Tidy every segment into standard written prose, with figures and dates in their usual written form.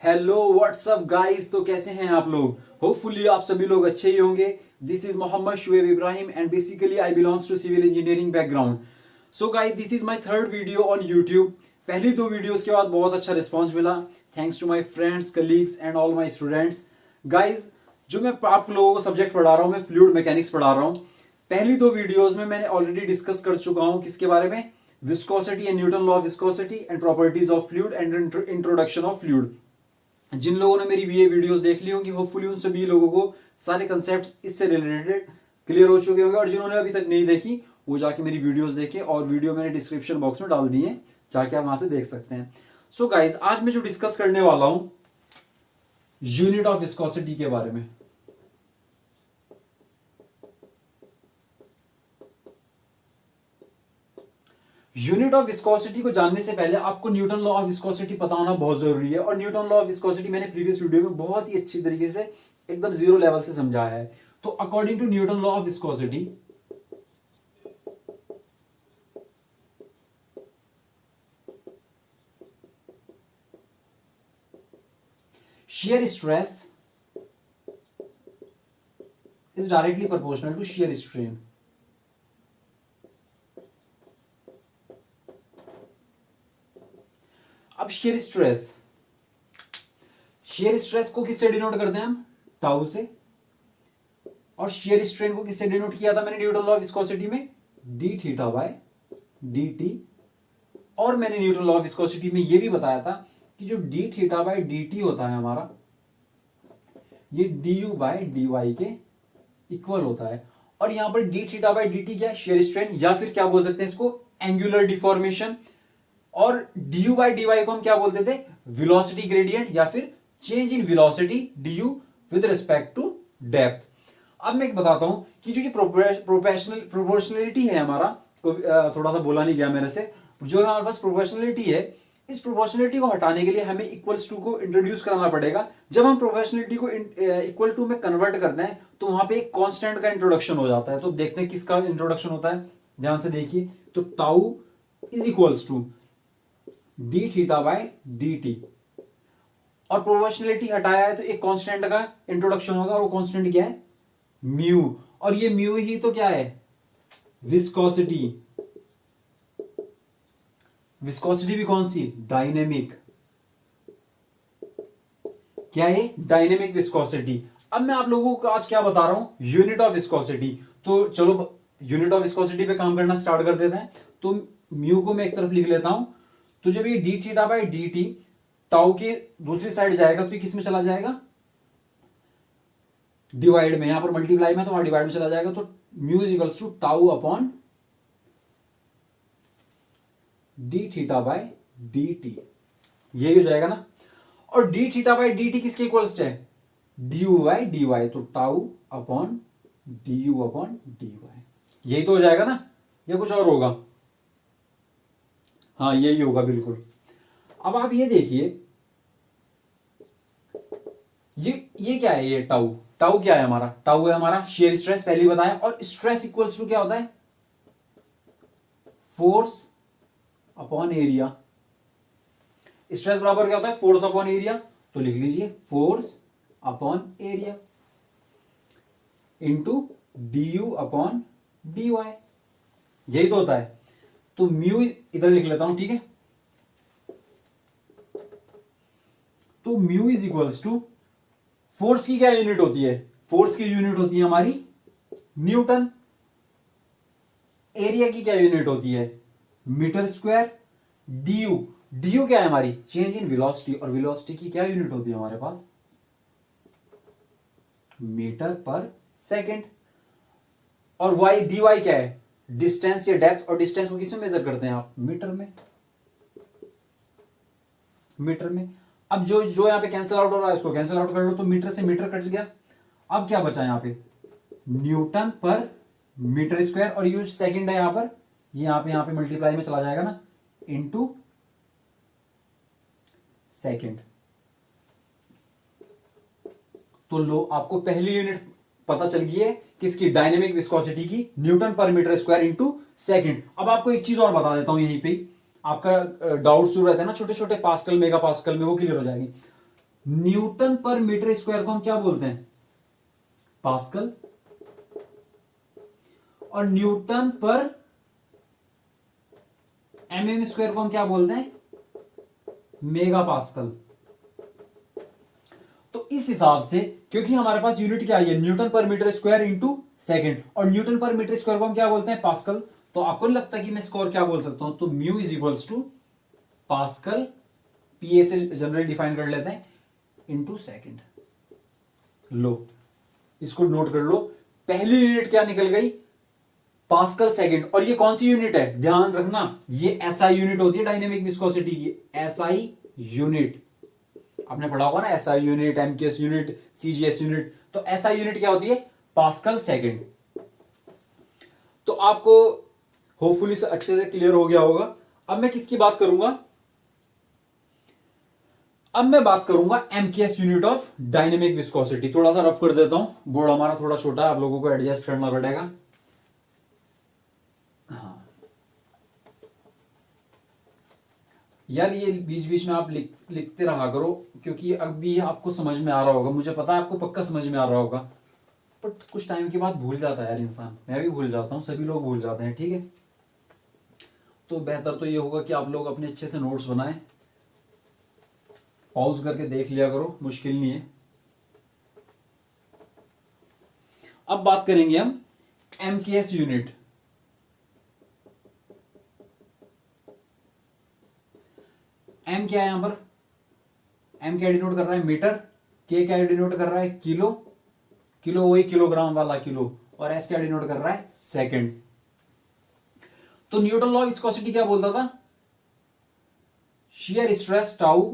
Hello what's up guys. तो कैसे हैं आप लोग? होपफुली आप सभी लोग अच्छे ही होंगे। This is Mohammed Shoaib Ibrahim and basically I belongs to civil engineering background. So guys, this is my third video on YouTube. पहली दो वीडियोस के बाद बहुत अच्छा रिस्पांस मिला, thanks to my friends, colleagues and all my students. Guys, जो मैं आप लोगों को सब्जेक्ट पढ़ा रहा हूँ, मैं फ्लूइड मैकेनिक्स पढ़ा रहा हूँ। पहली दो वीडियोस में मैंने ऑलरेडी डिस्कस कर चुका हूँ किसके बारे में, viscosity and Newton law of viscosity and properties of fluid and introduction of fluid. जिन लोगों ने मेरी ये वीडियोस देख ली होंगी, होपफुली उन सभी लोगों को सारे कंसेप्ट इससे रिलेटेड क्लियर हो चुके होंगे। और जिन्होंने अभी तक नहीं देखी वो जाके मेरी वीडियोस देखें, और वीडियो मैंने डिस्क्रिप्शन बॉक्स में डाल दी है, जाके आप वहां से देख सकते हैं। सो गाइज, आज मैं जो डिस्कस करने वाला हूं यूनिट ऑफ विस्कोसिटी के बारे में। यूनिट ऑफ विस्कोसिटी को जानने से पहले आपको न्यूटन लॉ ऑफ विस्कोसिटी पता होना बहुत जरूरी है। और न्यूटन लॉ ऑफ विस्कोसिटी मैंने प्रीवियस वीडियो में बहुत ही अच्छी तरीके से एकदम जीरो लेवल से समझाया है। तो according to Newton law of viscosity, shear stress is directly proportional to shear strain. अब shear stress को किससे डिनोट करते हैं हम? टाउ से। और shear strain को किससे डिनोट किया था मैंने न्यूटन लॉ ऑफ विस्कोसिटी में? D theta by d t. और मैंने न्यूटन लॉ ऑफ विस्कोसिटी में यह भी बताया था कि जो d theta by d t होता है हमारा, ये d u by d y के इक्वल होता है। और यहां पर d theta by d t क्या है? शेयर स्ट्रेन, या फिर क्या बोल सकते हैं इसको, एंगुलर डिफॉर्मेशन। और d u by d y को हम क्या बोलते थे? वेलोसिटी ग्रेडियंट, या फिर change in velocity d u with respect to depth. अब मैं एक बताता हूं कि जो प्रोपोर्शनलिटी है हमारा, थोड़ा सा बोला नहीं गया मेरे से, जो हमारे पास प्रोपोर्शनलिटी है, इस प्रोपोर्शनलिटी को हटाने के लिए हमें इक्वल्स टू को इंट्रोड्यूस कराना पड़ेगा। जब हम प्रोपोर्शनलिटी को इक्वल टू में कन्वर्ट करते हैं तो वहां पे एक कांस्टेंट का इंट्रोडक्शन हो जाता है। तो देखते हैं किसका इंट्रोडक्शन होता है, ध्यान से देखिए। तो tau is equals to d theta by d t, और प्रोपोर्शनलिटी हटाया है तो एक कांस्टेंट का इंट्रोडक्शन होगा, और वो कांस्टेंट क्या है? म्यू। और ये म्यू ही तो क्या है? विस्कोसिटी। विस्कोसिटी भी कौन सी? डायनेमिक। क्या है? Dynamic viscosity. अब मैं आप लोगों को आज क्या बता रहा हूं? Unit of viscosity. तो चलो यूनिट ऑफ विस्कोसिटी पे काम करना स्टार्ट कर देते हैं। तो म्यू को मैं एक तरफ लिख लेता हूं। तो जब ये D theta by d T tau के दूसरी साइड जाएगा तो ये किस में चला जाएगा? डिवाइड में। यहां पर मल्टीप्लाई में तो वहां डिवाइड में चला जाएगा। तो mu is equals to tau upon d theta by d t, यही हो जाएगा ना। और d theta by d t किसके इक्वल्स है? D u by d y. तो tau upon d u upon d y, यही तो हो जाएगा ना, या कुछ और होगा? हाँ, यही होगा बिल्कुल। अब आप ये देखिए, ये क्या है? ये टाउ, टाउ क्या है हमारा? टाउ है हमारा शेयर स्ट्रेस, पहले ही बताया। और स्ट्रेस इक्वल्स टू क्या होता है? Force upon area. स्ट्रेस बराबर क्या होता है? Force upon area. तो लिख लीजिए force upon area into d u upon d y, यही तो होता है। तो म्यू इधर लिख लेता हूं, ठीक है। तो mu is equals to, force की क्या यूनिट होती है? फोर्स की यूनिट होती है हमारी न्यूटन। एरिया की क्या यूनिट होती है? Metre square. डी यू क्या है हमारी? Change in velocity. और वेलोसिटी की क्या यूनिट होती है हमारे पास? मीटर पर सेकेंड। और वाई डी वाई क्या है? डिस्टेंस या डेप्थ। और डिस्टेंस को किसमें मेजर करते हैं आप? मीटर में। मीटर में। अब जो जो यहां पे कैंसिल आउट हो रहा है उसको कैंसिल आउट कर लो, तो मीटर से मीटर कट गया। अब क्या बचा यहां पे? न्यूटन पर मीटर स्क्वायर। और ये सेकंड है यहां पर, ये यहां पे मल्टीप्लाई में चला जाएगा ना, इनटू सेकंड। तो लो, आपको पहली यूनिट पता चल गई है किसकी? डायनेमिक विस्कोसिटी की, न्यूटन पर मीटर स्क्वायर इंटू सेकंड। अब आपको एक चीज और बता देता हूं, यहीं पे आपका डाउट जो रहता है ना छोटे छोटे पास्कल मेगा पास्कल में, वो क्लियर हो जाएगी। न्यूटन पर मीटर स्क्वायर को हम क्या बोलते हैं? पास्कल। और न्यूटन पर एमएम स्क्वायर को हम क्या बोलते हैं? Mega pascal. तो इस हिसाब से, क्योंकि हमारे पास यूनिट क्या है, न्यूटन पर मीटर स्क्वायर इंटू सेकेंड, और न्यूटन पर मीटर स्क्वायर को हम क्या बोलते हैं? पास्कल। तो आपको नहीं लगता कि मैं स्कोर क्या बोल सकता हूं? तो mu is equals to pascal, PA से जनरली डिफाइन कर लेते हैं, इंटू सेकेंड। लो, इसको नोट कर लो। पहली यूनिट क्या निकल गई? Pascal second. और ये कौन सी यूनिट है? ध्यान रखना, ये एसआई यूनिट होती है डायनेमिक विस्कोसिटी की। एसआई यूनिट आपने पढ़ा होगा ना, SI unit, MKS unit, CGS unit. तो एसआई यूनिट क्या होती है? Pascal second. तो आपको होपफुली अच्छे से क्लियर हो गया होगा। अब मैं किसकी बात करूंगा? अब मैं बात करूंगा MKS unit of dynamic viscosity. थोड़ा सा रफ कर देता हूं, बोर्ड हमारा थोड़ा छोटा है, आप लोगों को एडजस्ट करना पड़ेगा। हाँ यार, ये बीच बीच में आप लिखते रहा करो, क्योंकि अभी आपको समझ में आ रहा होगा, मुझे पता है आपको पक्का समझ में आ रहा होगा, बट कुछ टाइम के बाद भूल जाता है यार इंसान। मैं भी भूल जाता हूँ, सभी लोग भूल जाते हैं, ठीक है। तो बेहतर तो ये होगा कि आप लोग अपने अच्छे से नोट्स बनाएं, पॉज करके देख लिया करो, मुश्किल नहीं है। अब बात करेंगे हम एमकेएस यूनिट। एम क्या है यहां पर? एम क्या डिनोट कर रहा है? मीटर। के क्या डिनोट कर रहा है? किलो। किलो वही किलोग्राम वाला किलो। और एस क्या डिनोट कर रहा है? सेकंड। तो न्यूटन लॉ ऑफ विस्कोसिटी क्या बोलता था? Shear stress tau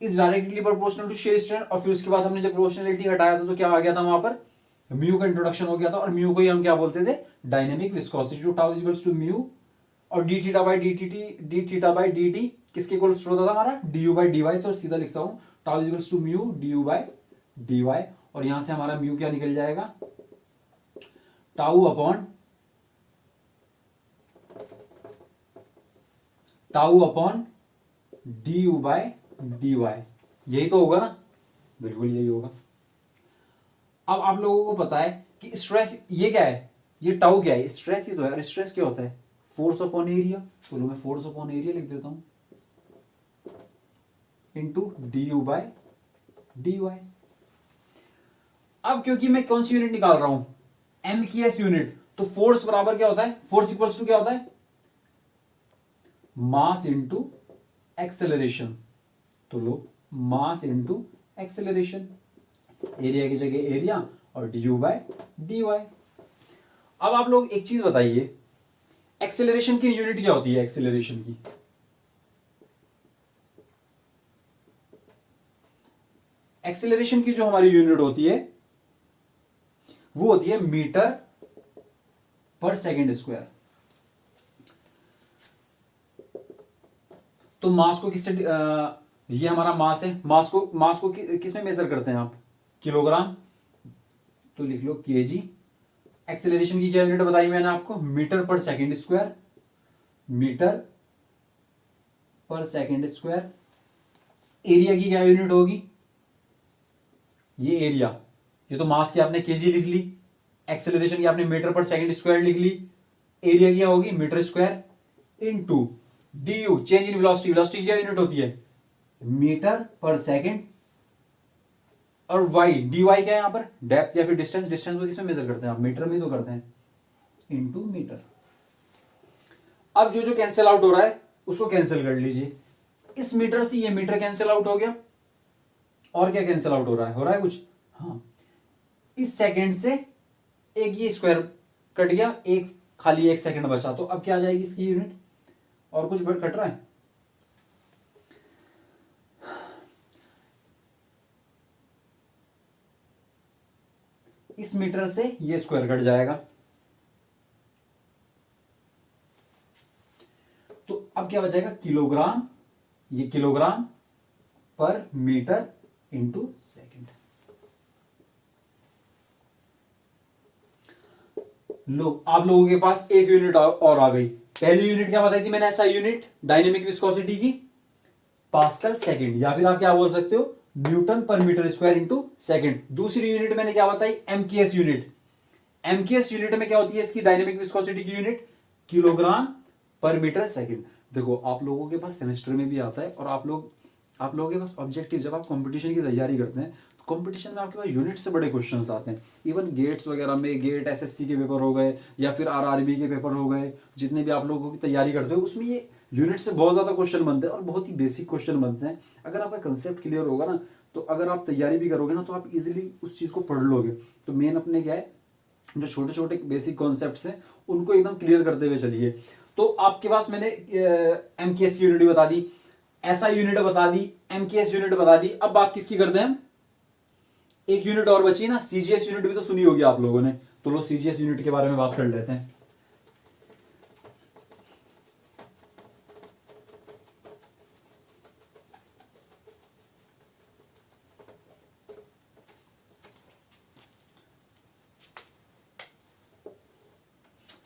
is directly proportional to shear strain. और फिर उसके बाद हमने जब प्रोपोर्शनलिटी हटाया था तो क्या आ गया था वहां पर? म्यू का इंट्रोडक्शन हो गया था, और म्यू को ही हम क्या बोलते थे? Dynamic viscosity. To tau is equals to mu, और d theta by d t किसके इक्वल होता था हमारा? D u by d y. तो सीधा लिख सकता हूं tau is equals to mu d u by d y. और यहां से हमारा म्यू क्या निकल जाएगा? Tau upon d u by d y. यही तो होगा ना? बिल्कुल यही होगा। अब आप लोगों को पता है कि स्ट्रेस ये क्या है? ये टाउ क्या है? स्ट्रेस ही तो है। और स्ट्रेस क्या होता है? Force upon area. चलो मैं फोर्स अपॉन एरिया लिख देता हूं, into d u by d y. अब क्योंकि मैं कौन सी यूनिट निकाल रहा हूं? MKS unit. तो फोर्स बराबर क्या होता है? फोर्स इक्वल्स टू क्या होता है? Mass into acceleration. तो लो, मास इंटू एक्सेलरेशन। एरिया की जगह एरिया और d u by d y. अब आप लोग एक चीज बताइए, एक्सेलरेशन की यूनिट क्या होती है? एक्सेलरेशन की जो हमारी यूनिट होती है वो होती है मीटर पर सेकेंड स्क्वायर। तो मास को किससे ये हमारा मास है। मास को किस में मेजर करते हैं आप? किलोग्राम। तो लिख लो केजी। एक्सेलरेशन की क्या यूनिट बताई मैंने आपको? मीटर पर सेकेंड स्क्वायर। मीटर पर सेकेंड स्क्वायर। एरिया की क्या यूनिट होगी? ये एरिया। ये तो मास की आपने केजी लिख ली, एक्सेलरेशन की आपने मीटर पर सेकेंड स्क्वायर लिख ली। एरिया क्या होगी? Metre square into d u, change in velocity. Velocity क्या यूनिट होती है? मीटर पर सेकेंड। और वाई, डी वाई क्या है यहां पर? डेप्थ या फिर डिस्टेंस। डिस्टेंस को किसमें मेजर करते हैं आप? मीटर में तो करते हैं, इनटू मीटर। अब जो कैंसिल आउट हो रहा है उसको कैंसिल कर लीजिए। इस मीटर से ये मीटर कैंसिल आउट हो गया। और क्या कैंसिल आउट हो रहा है? कुछ? हाँ, इस सेकंड से एक ये स्क्वायर कट गया, एक खाली एक सेकंड बचा। तो अब क्या आ जाएगी इसकी यूनिट? और कुछ कट रहा है? इस मीटर से ये स्क्वायर कट जाएगा। तो अब क्या बचेगा? किलोग्राम। ये किलोग्राम पर मीटर इंटू सेकेंड। लो, आप लोगों के पास एक यूनिट और आ गई। पहली यूनिट क्या बताई थी मैंने? ऐसा यूनिट डायनेमिक विस्कोसिटी की पास्कल सेकेंड, या फिर आप क्या बोल सकते हो? न्यूटन पर मीटर स्क्वायर इंटू सेकेंड। दूसरी यूनिट मैंने क्या बताई, एमकेएस यूनिट। एमकेएस यूनिट में क्या होती है इसकी डायनेमिक विस्कोसिटी की यूनिट, किलोग्राम पर मीटर सेकेंड। देखो आप लोगों के पास सेमेस्टर में भी आता है, और आप लोगों के पास ऑब्जेक्टिव, जब आप कंपटीशन की तैयारी करते हैं तो कंपटीशन में आपके पास यूनिट से बड़े क्वेश्चंस आते हैं। इवन गेट्स वगैरह में, गेट एसएससी के पेपर हो गए या फिर आरआरबी के पेपर हो गए, जितने भी आप लोगों की तैयारी करते हो उसमें ये यूनिट से बहुत ज्यादा क्वेश्चन बनते हैं और बहुत ही बेसिक क्वेश्चन बनते हैं। अगर आपका कंसेप्ट क्लियर होगा ना, तो अगर आप तैयारी भी करोगे ना तो आप इजिली उस चीज को पढ़ लोगे। तो मेन अपने क्या है, जो छोटे छोटे बेसिक कॉन्सेप्ट्स हैं उनको एकदम क्लियर करते हुए चलिए। तो आपके पास मैंने एमकेएस की यूनिट बता दी, एसआई यूनिट बता दी, एमकेएस यूनिट बता दी। अब बात किसकी करते हैं हम, एक यूनिट और बची ना, सीजीएस यूनिट भी तो सुनी होगी आप लोगों ने। तो लो सीजीएस यूनिट के बारे में बात कर लेते हैं।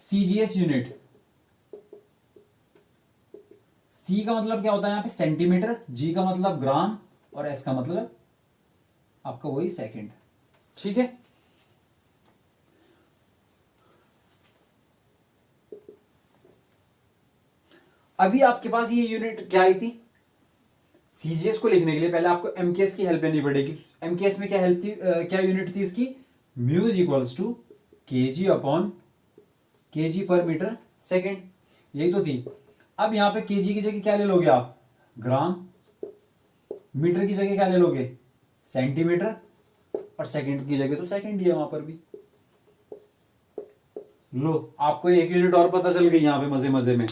सीजीएस यूनिट, सी का मतलब क्या होता है यहां पे सेंटीमीटर, जी का मतलब ग्राम, और एस का मतलब आपका वही सेकंड। ठीक है, अभी आपके पास ये यूनिट क्या आई थी, सीजीएस को लिखने के लिए पहले आपको एमकेएस की हेल्प लेनी पड़ेगी। एमकेएस में क्या हेल्प थी, क्या यूनिट थी इसकी, mu is equals to kg upon kg पर मीटर सेकेंड, यही तो थी। अब यहां पे केजी की जगह क्या ले लोगे आप, ग्राम, मीटर की जगह क्या ले लोगे, सेंटीमीटर, और सेकंड की जगह तो सेकंड ही है वहां पर भी। लो आपको एक यूनिट और पता चल गई यहां पे मजे मजे में।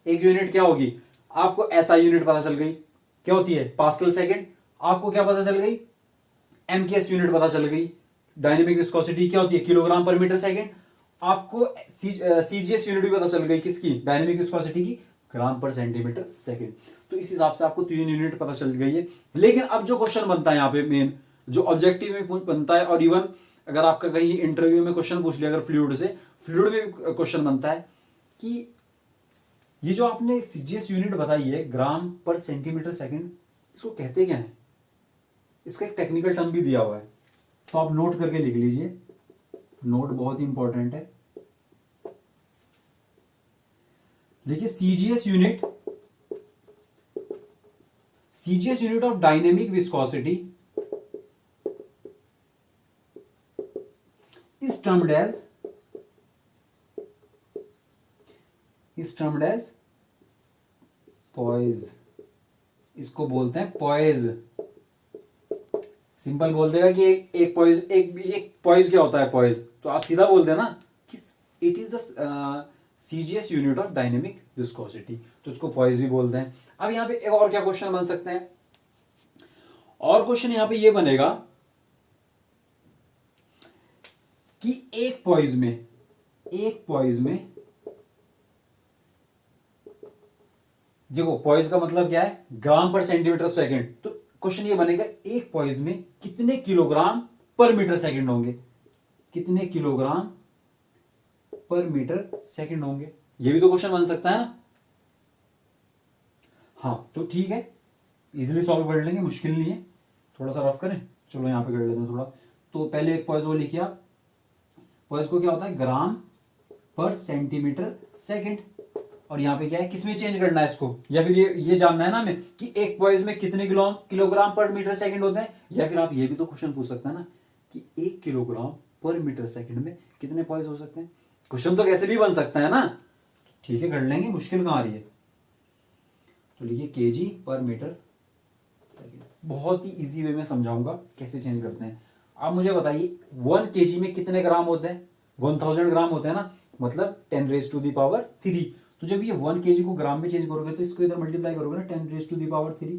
एक यूनिट क्या होगी, आपको एसआई यूनिट पता चल गई, क्या होती है, पास्कल सेकंड। आपको क्या पता चल गई, एमकेएस यूनिट पता चल गई, डायनेमिक विस्कोसिटी क्या होती है, किलोग्राम पर मीटर सेकंड। आपको सीजीएस यूनिट भी पता चल गई, किसकी, डायनेमिक विस्कोसिटी की, ग्राम पर सेंटीमीटर सेकंड। तो इस हिसाब से आपको 3 यूनिट पता चल गई है। लेकिन अब जो क्वेश्चन बनता है यहाँ पे मेन, जो ऑब्जेक्टिव में बनता है, और इवन अगर आपका कहीं इंटरव्यू में क्वेश्चन पूछ लिया अगर फ्लूइड से, फ्लूइड में क्वेश्चन बनता है कि ये जो आपने सीजीएस यूनिट बताई है ग्राम पर सेंटीमीटर सेकंड, इसको कहते क्या है, इसका एक टेक्निकल टर्म भी दिया हुआ है, तो आप नोट करके लिख लीजिए, नोट बहुत ही इंपॉर्टेंट है। देखिए CGS unit of dynamic viscosity is termed as poise, इसको बोलते हैं पॉइज। सिंपल बोल देगा कि एक पॉइज, एक पॉइज क्या होता है, पॉइज तो आप सीधा बोल देना कि it is the CGS unit of dynamic viscosity, तो इसको पॉइज भी बोलते हैं। अब यहां पे एक और क्या क्वेश्चन बन सकते हैं, और क्वेश्चन यहां पे ये बनेगा कि एक पॉइज में देखो पॉइज का मतलब क्या है, ग्राम पर सेंटीमीटर सेकंड। तो क्वेश्चन ये बनेगा एक पॉइज में कितने किलोग्राम पर मीटर सेकंड होंगे, कितने किलोग्राम पर मीटर सेकंड होंगे, ये भी तो क्वेश्चन बन सकता है ना। हाँ तो ठीक है, इजीली सॉल्व कर लेंगे, मुश्किल नहीं है। थोड़ा सा रफ करें, चलो यहां पे कर लेते हैं थोड़ा। तो पहले एक पॉइज वो लिखिए आप, पॉइज को क्या होता है, ग्राम पर सेंटीमीटर सेकंड, और यहाँ पे क्या है, किसमें चेंज करना है इसको, या फिर ये जानना है ना हमें कि एक पॉइज में कितने किलोग्राम पर मीटर सेकंड होते हैं। या फिर आप ये भी तो क्वेश्चन पूछ सकते हैं ना कि 1 किलोग्राम पर मीटर सेकंड में कितने पॉइज हो सकते हैं। क्वेश्चन तो कैसे भी बन सकता है ना, ठीक है कर लेंगे, मुश्किल कहां आ रही है। तो लिखिए केजी पर मीटर सेकंड, बहुत ही इजी वे में समझाऊंगा कैसे चेंज करते हैं। आप मुझे बताइए 1 केजी में कितने ग्राम होते हैं, 1000 ग्राम होते हैं ना, मतलब 10⁻³ तो जब ये 1 केजी को ग्राम में चेंज करोगे तो इसको इधर मल्टीप्लाई करोगे ना 10⁻³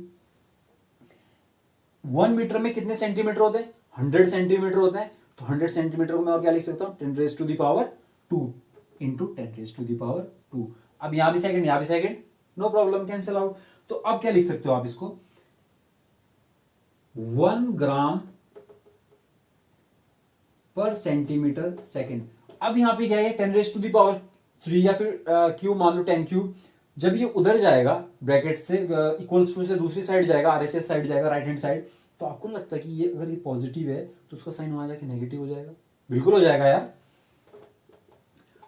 1 मीटर में कितने सेंटीमीटर होते हैं, 100 सेंटीमीटर होते हैं। तो 100 सेंटीमीटर को मैं और क्या लिख सकता हूं, 10⁻² इंटू 10⁻²। अब यहां भी second, no problem, cancel out. तो अब क्या लिख सकते हो आप इसको, 1 ग्राम पर सेंटीमीटर सेकंड। अब यहां पे क्या है, 10⁻³ या फिर क्यूब मान लो, 10³ जब ये उधर जाएगा ब्रैकेट से इक्वल्स टू से दूसरी साइड जाएगा, आरएचएस साइड जाएगा, राइट हैंड साइड, तो आपको लगता है कि ये अगर ये पॉजिटिव है तो उसका साइन वहां जाके नेगेटिव हो जाएगा? बिल्कुल हो जाएगा यार।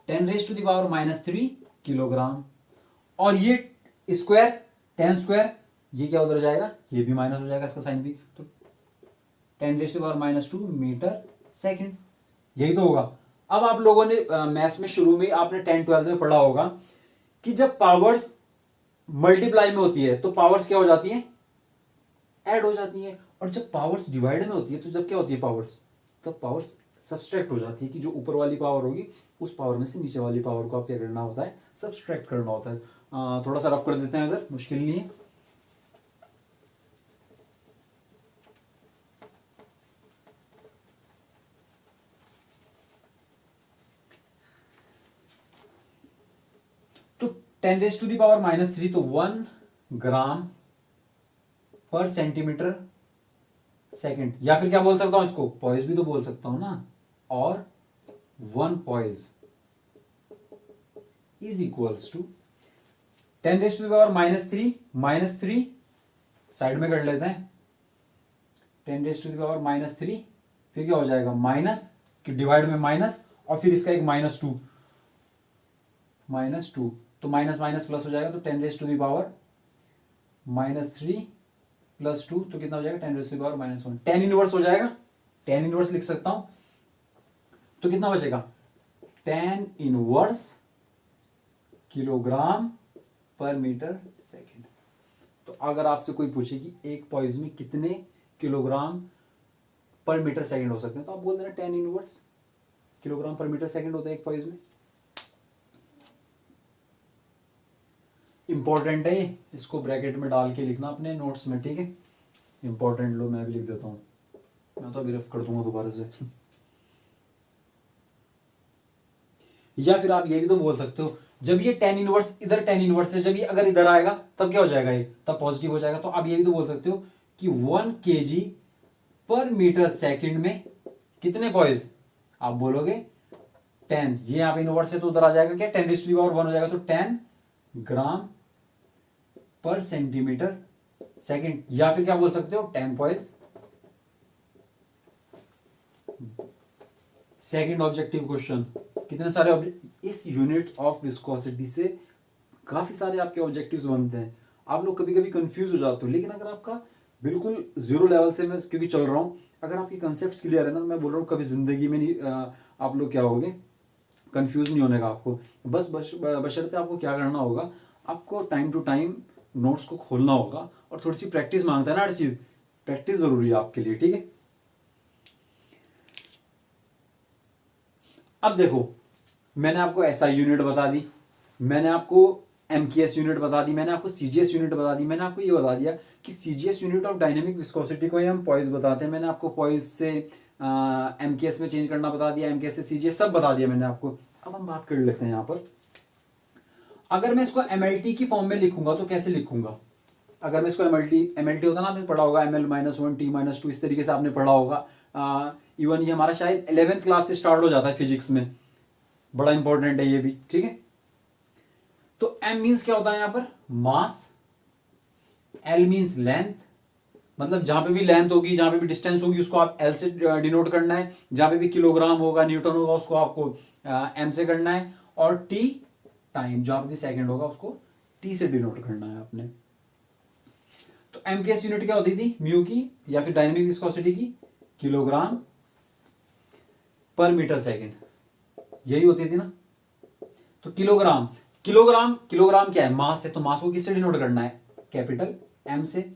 10⁻³ किलोग्राम, और ये स्क्वायर 10 स्क्वायर, ये क्या उधर जाएगा, ये भी माइनस हो जाएगा, इसका साइन भी। तो 10⁻² मीटर सेकंड, यही तो होगा। अब आप लोगों ने मैथ्स में शुरू में आपने 10th-12th में पढ़ा होगा कि जब पावर्स मल्टीप्लाई में होती है तो पावर्स क्या हो जाती है, ऐड हो जाती है, और जब पावर्स डिवाइड में होती है तो जब क्या होती है पावर्स, तब पावर्स सब्सट्रैक्ट हो जाती है, कि जो ऊपर वाली पावर होगी उस पावर में से नीचे वाली पावर को आप क्या करना होता है, सब्सट्रैक्ट करना होता है। थोड़ा सा रफ कर देते हैं, अगर मुश्किल नहीं है। तो 10⁻³ तो 1 ग्राम पर सेंटीमीटर सेकंड, या फिर क्या बोल सकता हूं इसको, पॉइज भी तो बोल सकता हूं ना, और 1 poise is equals to 10⁻³ -3 side में कर लेते हैं। 10⁻³ फिर क्या हो जाएगा, माइनस, कि डिवाइड में माइनस, और फिर इसका एक -2, तो माइनस माइनस प्लस हो जाएगा, तो 10⁻³ +2 तो कितना हो जाएगा, 10⁻⁻1, tan इनवर्स हो जाएगा, tan इनवर्स लिख सकता हूं, तो कितना बचेगा, tan इनवर्स किलोग्राम पर मीटर सेकंड। तो अगर आपसे कोई पूछे कि एक पॉइज में कितने किलोग्राम पर मीटर सेकंड हो सकते हैं, तो आप बोल देना tan इनवर्स किलोग्राम पर मीटर सेकंड होता है एक पॉइज में। इंपॉर्टेंट है ये, इसको ब्रैकेट में डाल के लिखना अपने नोट्स में, ठीक है, इंपॉर्टेंट। लो मैं भी लिख देता हूं, मैं तो अभी रफ कर दूंगा दोबारा से। या फिर आप ये भी तो बोल सकते हो, जब ये tan इनवर्स, इधर tan इनवर्स है, जब ये अगर इधर आएगा तब क्या हो जाएगा, ये तब पॉजिटिव हो जाएगा। तो आप ये भी तो बोल सकते हो कि 1 kg पर मीटर सेकंड में कितने पॉइज, आप बोलोगे 10, ये यहां पे इनवर्स है तो उधर आ जाएगा क्या, 10⁻1 हो जाएगा, तो 10 ग्राम पर सेंटीमीटर सेकंड, या फिर क्या बोल सकते हो 10 पॉइज। सेकंड ऑब्जेक्टिव क्वेश्चन, कितने सारे इस यूनिट ऑफ विस्कोसिटी से काफी सारे आपके ऑब्जेक्टिव्स बनते हैं। आप लोग कभी कभी कंफ्यूज हो जाते हो, लेकिन अगर आपका बिल्कुल जीरो लेवल से मैं क्योंकि चल रहा हूं, अगर आपकी कंसेप्ट क्लियर है ना, मैं बोल रहा हूँ कभी जिंदगी में नहीं आप लोग क्या होगे, कंफ्यूज नहीं होने का आपको। बस बशर्ते आपको क्या करना होगा, आपको टाइम टू टाइम नोट्स को खोलना होगा, और थोड़ी सी प्रैक्टिस मांगता है ना हर चीज, प्रैक्टिस जरूरी है आपके लिए, ठीक है। अब देखो, मैंने आपको एसआई यूनिट बता दी, मैंने आपको एमकेएस यूनिट बता दी, मैंने आपको सीजीएस यूनिट बता दी, मैंने आपको ये बता दिया कि CGS unit of dynamic viscosity को ही हम पॉइज बताते हैं, मैंने आपको पॉइज से एमकेएस में चेंज करना बता दिया, एमकेएस से सीजीएस सब बता दिया मैंने आपको। अब हम बात कर लेते हैं यहां पर, अगर मैं इसको एमएलटी की फॉर्म में लिखूंगा तो कैसे लिखूंगा, अगर मैं इसको एमएलटी होता ना, आपने पढ़ा होगा ml-1 t-2, इस तरीके से आपने पढ़ा होगा। इवन ये हमारा शायद 11th क्लास से स्टार्ट हो जाता है फिजिक्स में, बड़ा इंपॉर्टेंट है ये भी, ठीक है। तो m मीन्स क्या होता है यहां पर, मास, l मीन्स लेंथ, मतलब जहां पे भी लेंथ होगी, जहां पे भी डिस्टेंस होगी, उसको आप l से डिनोट करना है, जहां पे भी किलोग्राम होगा, न्यूटन होगा, उसको आपको m से करना है, और t टाइम, जहां पे भी सेकंड होगा, उसको t से डिनोट करना है आपने। तो एमकेएस यूनिट क्या होती थी, म्यू की, या फिर डायनेमिक विस्कोसिटी की, किलोग्राम पर मीटर सेकंड, यही होती थी ना। तो किलोग्राम किलोग्राम किलोग्राम क्या है, मास है, तो मास को किससे डिनोट करना है, कैपिटल एम से।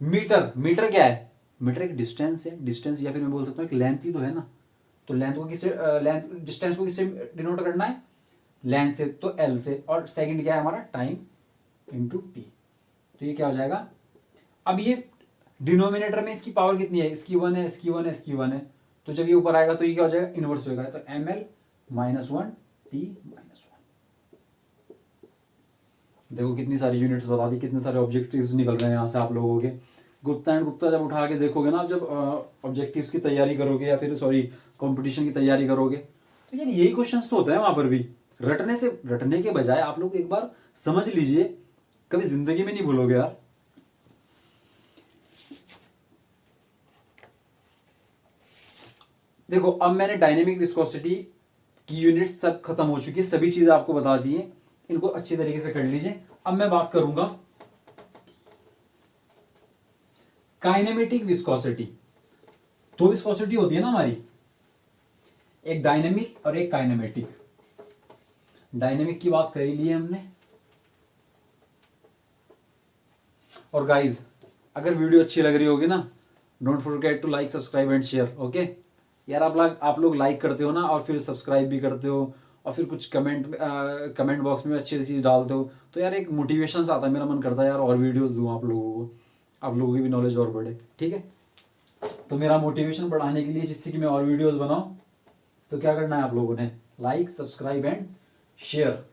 मीटर, मीटर क्या है, मीटर एक डिस्टेंस है, डिस्टेंस, या फिर मैं बोल सकता हूँ एक लेंथ ही तो है ना, तो लेंथ को किससे, लेंथ डिस्टेंस को किससे डिनोट करना है, लेंथ से, तो एल से। और सेकंड क्या है हमारा, टाइम इंटू टी, तो ये क्या हो जाएगा। अब ये डिनोमिनेटर में इसकी पावर कितनी है, इसकी 1 है, इसकी 1 है, इसकी 1 है, तो जब ये ऊपर आएगा तो ये क्या हो जाएगा, इनवर्स होगा, तो ml-1 t-1। देखो कितनी सारी यूनिट्स बता दी, कितने सारे ऑब्जेक्टिव्स निकल रहे हैं यहाँ से आप लोगों के। गुप्ता एंड गुप्ता जब उठा के देखोगे ना, जब ऑब्जेक्टिव्स की तैयारी करोगे, या फिर सॉरी कंपटीशन की तैयारी करोगे, तो यार यही क्वेश्चंस तो होता है वहां पर भी। रटने के बजाय आप लोग एक बार समझ लीजिए, कभी जिंदगी में नहीं भूलोगे यार। देखो अब मैंने डायनेमिक विस्कोसिटी की यूनिट सब खत्म हो चुकी है, सभी चीजें आपको बता दी है, इनको अच्छी तरीके से कर लीजिए। अब मैं बात करूंगा काइनेमेटिक विस्कोसिटी। दो विस्कोसिटी होती है ना हमारी, एक डायनेमिक और एक काइनेमेटिक। डायनेमिक की बात कर ही ली है हमने। और गाइज अगर वीडियो अच्छी लग रही होगी ना, don't forget to like subscribe and share. Okay यार, आप लोग लाइक करते हो ना और फिर सब्सक्राइब भी करते हो और फिर कुछ कमेंट बॉक्स में अच्छी चीज़ डालते हो, तो यार एक मोटिवेशन आता है, मेरा मन करता है यार और वीडियोस दूं आप लोगों को, आप लोगों की भी नॉलेज और बढ़े। ठीक है, तो मेरा मोटिवेशन बढ़ाने के लिए जिससे कि मैं और वीडियोस बनाऊं, तो क्या करना है आप लोगों ने, लाइक सब्सक्राइब एंड शेयर।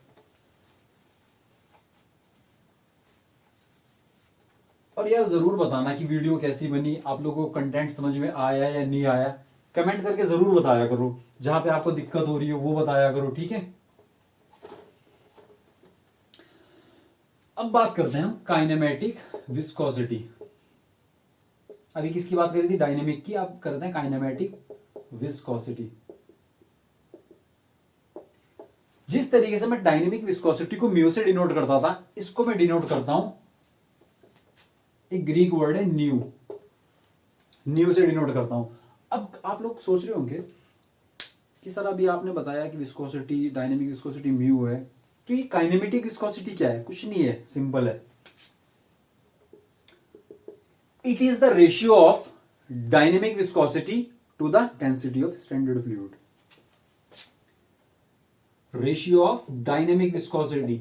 और यार जरूर बताना कि वीडियो कैसी बनी, आप लोगों को कंटेंट समझ में आया या नहीं आया, कमेंट करके जरूर बताया करो। जहां पे आपको दिक्कत हो रही है वो बताया करो। ठीक है, अब बात करते हैं हम काइनेमेटिक विस्कोसिटी। अभी किसकी बात करी थी, डायनेमिक की, अब करते हैं काइनेमेटिक विस्कोसिटी। जिस तरीके से मैं डायनेमिक विस्कोसिटी को म्यू से डिनोट करता था, इसको मैं डिनोट करता हूं, एक ग्रीक वर्ड है न्यू, न्यू से डिनोट करता हूं। अब आप लोग सोच रहे होंगे कि सर अभी आपने बताया कि विस्कोसिटी, डायनेमिक विस्कोसिटी म्यू है, तो ये काइनेमेटिक विस्कोसिटी क्या है? कुछ नहीं है, सिंपल है, it is the ratio of dynamic viscosity to the density of standard fluid. Ratio of dynamic viscosity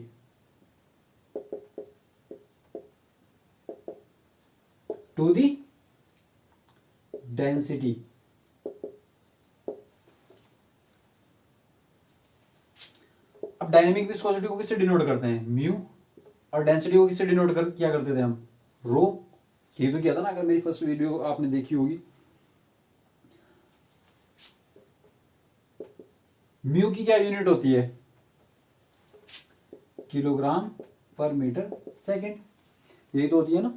to the density. अब डायनेमिक विस्कोसिटी को किससे डिनोट करते हैं, म्यू, और डेंसिटी को किससे डिनोट क्या करते थे हम, रो। ये तो किया था ना, अगर मेरी फर्स्ट वीडियो आपने देखी होगी। म्यू की क्या यूनिट होती है, किलोग्राम पर मीटर सेकेंड, यही तो होती है ना।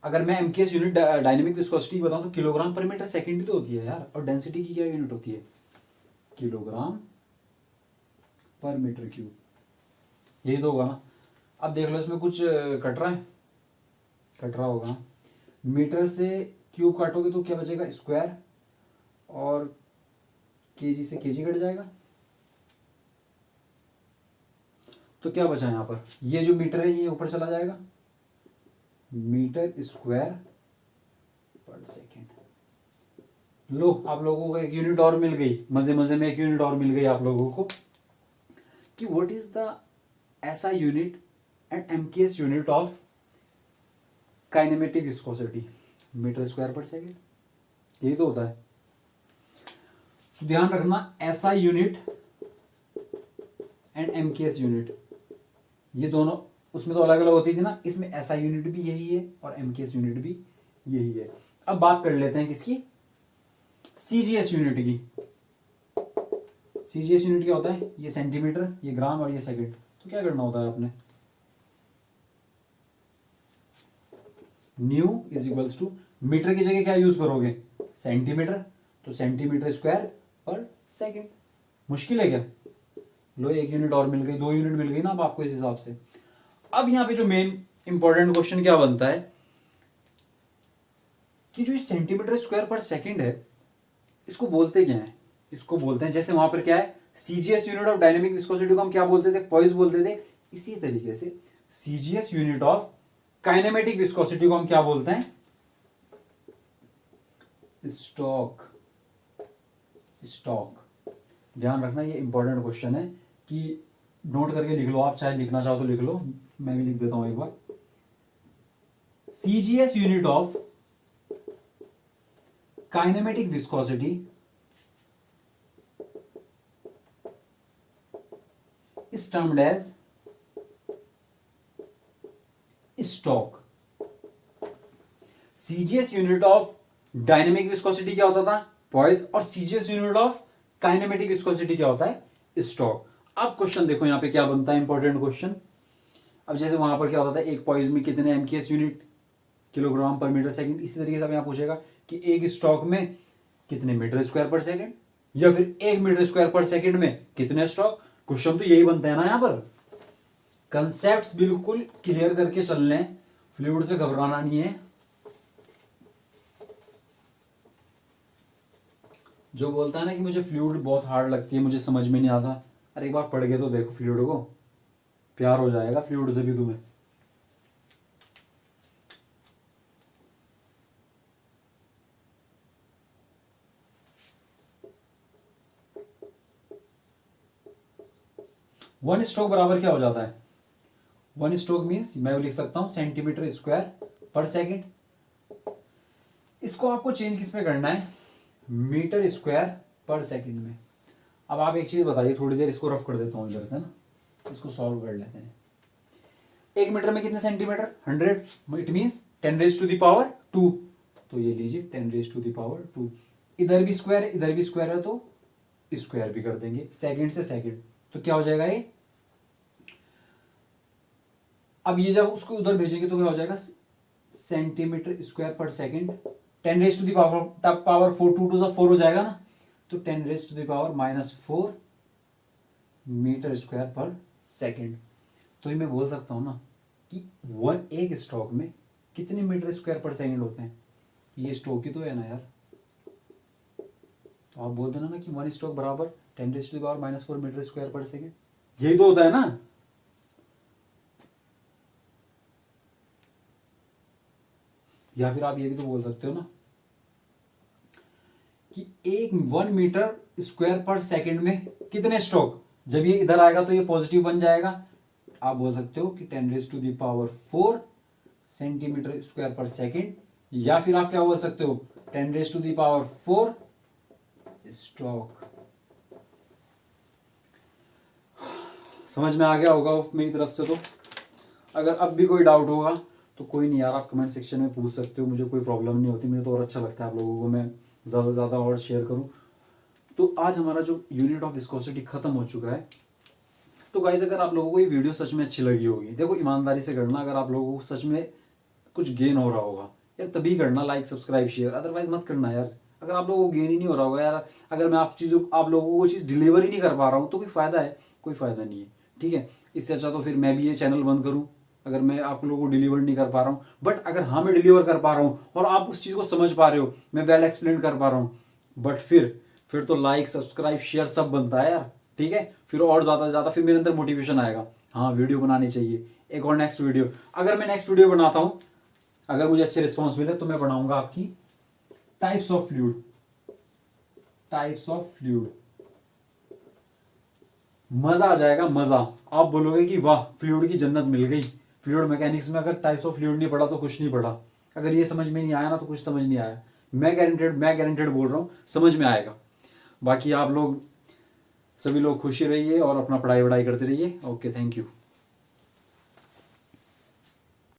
अगर मैं एमकेएस यूनिट डायनेमिक विस्कोसिटी बताऊं तो किलोग्राम पर मीटर सेकेंड ही तो होती है यार। और डेंसिटी की क्या यूनिट होती है, किलोग्राम पर मीटर क्यूब, यही तो होगा ना। अब देख लो इसमें कुछ कट रहा है, कट रहा होगा। मीटर से क्यूब काटोगे तो क्या बचेगा, स्क्वायर, और केजी से केजी कट जाएगा, तो क्या बचा यहाँ पर, ये जो मीटर है ये ऊपर चला जाएगा, मीटर स्क्वायर पर सेकेंड। लो आप लोगों को एक यूनिट और मिल गई, मजे मजे में एक यूनिट और मिल गई आप लोगों को, कि what is the SI unit and MKS unit of kinematic viscosity, metre square पर सेकेंड, यही तो होता है। तो ध्यान रखना, SI unit and MKS unit, ये दोनों उसमें तो अलग अलग होती थी ना, इसमें एसआई यूनिट भी यही है और एमकेएस यूनिट भी यही है। अब बात कर लेते हैं किसकी, सीजीएस यूनिट की। सीजीएस यूनिट क्या होता है, ये सेंटीमीटर, ये ग्राम और ये सेकंड। तो क्या करना होता है आपने, nu is equals to, metre की जगह क्या यूज करोगे, सेंटीमीटर, तो सेंटीमीटर स्क्वायर पर सेकंड। मुश्किल है क्या, लो एक यूनिट और मिल गई, दो यूनिट मिल गई ना अब आपको इस हिसाब से। अब यहां पे जो मेन इंपॉर्टेंट क्वेश्चन क्या बनता है कि जो सेंटीमीटर स्क्वायर पर सेकंड है, इसको बोलते क्या है, इसको बोलते हैं, जैसे वहां पर क्या है, CGS unit of dynamic viscosity को हम क्या बोलते थे, पॉइस बोलते थे। इसी तरीके से CGS unit of kinematic viscosity को हम क्या बोलते हैं, स्टॉक। स्टॉक, ध्यान रखना ये इंपॉर्टेंट क्वेश्चन है, कि नोट करके लिख लो, आप चाहे लिखना चाहो तो लिख लो, मैं भी लिख देता हूं एक बार। CGS unit of kinematic viscosity is termed as stoke. CGS unit of dynamic viscosity क्या होता था, पॉइस, और CGS unit of kinematic viscosity क्या होता है, स्टॉक। अब क्वेश्चन देखो यहां पे क्या बनता है, इंपॉर्टेंट क्वेश्चन। अब जैसे वहां पर क्या होता था, एक पॉइस में कितने एमकेएस यूनिट किलोग्राम पर मीटर सेकंड। इसी तरीके से अब यहाँ पूछेगा कि एक स्टॉक में कितने मीटर स्क्वायर पर सेकंड, या फिर 1 मीटर स्क्वायर पर सेकंड में कितने स्टॉक। क्वेश्चन तो यही बनता है ना यहाँ पर। कंसेप्ट बिल्कुल क्लियर करके चल रहे हैं, फ्लूइड से घबराना नहीं है। जो बोलता है ना कि मुझे फ्लूइड बहुत हार्ड लगती है, मुझे समझ में नहीं आता, अरे एक बार पढ़ के तो देखो फ्लूइड को, प्यार हो जाएगा फ्लूइड से भी तुम्हें। वन स्ट्रोक बराबर क्या हो जाता है? वन स्ट्रोक मीन्स मैं लिख सकता हूं सेंटीमीटर स्क्वायर पर सेकंड। इसको आपको चेंज किस में करना है? मीटर स्क्वायर पर सेकंड में। अब आप एक चीज बताइए, थोड़ी देर इसको रफ कर देता हूं इधर से ना, इसको सॉल्व कर लेते हैं। 1 मीटर में कितने centimetre? 100। It means 10 raise to the power 2। तो ये लीजिए 10 रेज टू द पावर 2। इधर भी स्क्वायर है, इधर भी स्क्वायर है, तो स्क्वायर भी कर देंगे सेकंड से सेकंड। तो क्या हो जाएगा ये? अब ये जब उसको उधर भेजेंगे तो क्या हो जाएगा? सेंटीमीटर स्क्वायर पर second. 10 raise to the power 4, 2 to 4 हो जाएगा ना, तो 10 raise to the power -4 metre square पर सेकंड। तो ये मैं बोल सकता हूं ना कि एक स्ट्रोक में कितने मीटर स्क्वायर पर सेकंड होते हैं। ये स्ट्रोक ही तो है ना यार। तो आप बोल देना ना कि 1 स्ट्रोक बराबर 10 raise to the power -4 metre square पर सेकंड। यही तो होता है ना। या फिर आप ये भी तो बोल सकते हो ना कि 1 मीटर स्क्वायर पर सेकंड में कितने स्ट्रोक। जब ये इधर आएगा तो ये पॉजिटिव बन जाएगा। आप बोल सकते हो कि 10 raise to the power 4 centimetre square पर सेकंड। या फिर आप क्या बोल सकते हो? 10 raise to the power 4 stroke. समझ में आ गया होगा मेरी तरफ से। तो अगर अब भी कोई डाउट होगा तो कोई नहीं यार, आप कमेंट सेक्शन में पूछ सकते हो, मुझे कोई प्रॉब्लम नहीं होती। मुझे तो और अच्छा लगता है आप लोगों को मैं ज़्यादा से ज़्यादा और शेयर करूं। तो आज हमारा जो यूनिट ऑफ विस्कोसिटी खत्म हो चुका है। तो गाइस अगर आप लोगों को ये वीडियो सच में अच्छी लगी होगी, देखो ईमानदारी से करना, अगर आप लोगों को सच में कुछ गेन हो रहा होगा यार तभी करना लाइक सब्सक्राइब शेयर, अदरवाइज मत करना यार। अगर आप लोगों को गेन ही नहीं हो रहा होगा यार, अगर मैं आप लोगों को वो चीज़ डिलीवर ही नहीं कर पा रहा हूँ तो कोई फायदा है? कोई फायदा नहीं है। ठीक है, इससे अच्छा तो फिर मैं भी ये चैनल बंद करूँ अगर मैं आप लोगों को डिलीवर नहीं कर पा रहा हूँ। बट अगर हाँ मैं डिलीवर कर पा रहा हूँ और आप उस चीज़ को समझ पा रहे हो, मैं वेल एक्सप्लेन कर पा रहा हूँ, बट फिर तो लाइक सब्सक्राइब शेयर सब बनता है यार। ठीक है, फिर और ज़्यादा से ज़्यादा फिर मेरे अंदर मोटिवेशन आएगा, हाँ वीडियो बनानी चाहिए, एक और नेक्स्ट वीडियो। अगर मैं नेक्स्ट वीडियो बनाता हूँ, अगर मुझे अच्छे रिस्पॉन्स मिले तो मैं बनाऊंगा आपकी types of fluid. Types of fluid, मजा आ जाएगा, मजा। आप बोलोगे कि वाह फ्लूइड की जन्नत मिल गई। फ्लूइड मैकेनिक्स में अगर टाइप्स ऑफ फ्लूइड नहीं पढ़ा तो कुछ नहीं पढ़ा। अगर ये समझ में नहीं आया ना तो कुछ समझ नहीं आया। मैं गारंटेड बोल रहा हूँ समझ में आएगा। बाकी आप लोग सभी लोग खुशी रहिए और अपना पढ़ाई वढ़ाई करते रहिए। Okay, thank you.